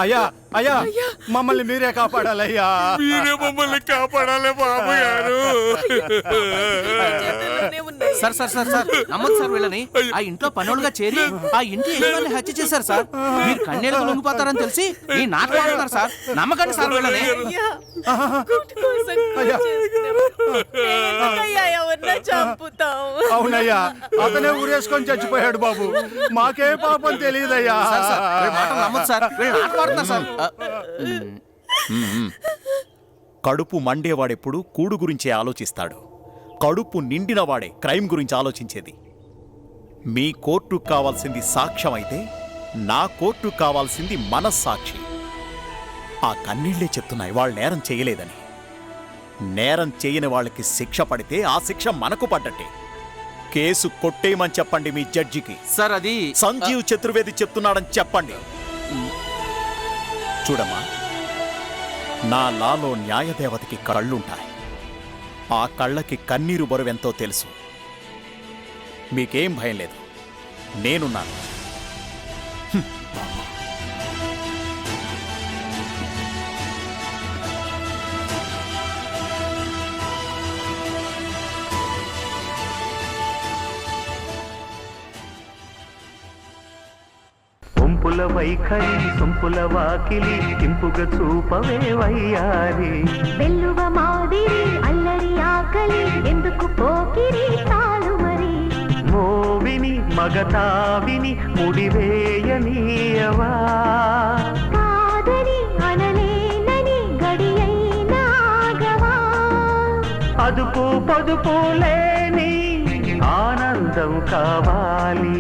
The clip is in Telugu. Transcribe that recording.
అయ్యా అయ్యా మమ్మల్ని మీరే కాపాడాలయ్యా. మీరే మమ్మల్ని కాపాడాలి బాబు గారు. సార్ సార్ సార్ సార్ నమ్మదు సార్ వీళ్ళని. ఆ ఇంట్లో పనులుగా చేరి ఆ ఇంటి యజమాని హత్య చేశారు సార్. మీరు కన్నీళ్ళకు లొంగిపోతారని తెలిసి ఈ నాటకం ఆడుతున్నారు సార్. నమ్మకండి సార్ వీళ్ళని. అవునయ్యా, అతనే ఊరేసుకొని చచ్చిపోయాడు బాబు. మాకే పాపం తెలియదయ్యా. నమ్మదు సార్, వీళ్ళు నాటకం ఆడుతున్నారు సార్. కడుపు మండేవాడెప్పుడు కూడు గురించే ఆలోచిస్తాడు. కడుపు నిండినవాడే క్రైమ్ గురించి ఆలోచించేది. మీ కోర్టుకు కావాల్సింది సాక్ష్యం అయితే నా కోర్టుకు కావాల్సింది మనస్సాక్షి. ఆ కన్నీళ్లే చెప్తున్నాయి వాళ్ళు నేరం చేయలేదని. నేరం చేయని వాళ్ళకి శిక్ష పడితే ఆ శిక్ష మనకు పడ్డట్టే. కేసు కొట్టేయమని చెప్పండి మీ జడ్జికి. సార్ అది సంజీవ్ చతుర్వేది చెప్తున్నాడని చెప్పండి. చూడమ్మా, నా లాలో న్యాయదేవతకి కళ్ళుంటాయి. ఆ కళ్ళకి కన్నీరు బరువెంతో తెలుసు. మీకేం భయం లేదు, నేనున్నాను. సొంపుల వైఖరి సొంపుల వాకిలి ఇంపుగా చూపవే వయ్యారి. వెల్లువ మాదిరి అల్లరి ఆకలి ఎందుకు పోకిరి తాలు మరి. మోవిని మగతావిని ముడివేయనీయవా. కాదని అనలేనని గడియైనాగవా. అదుపు పొదుపు లేని ఆనందం కావాలి.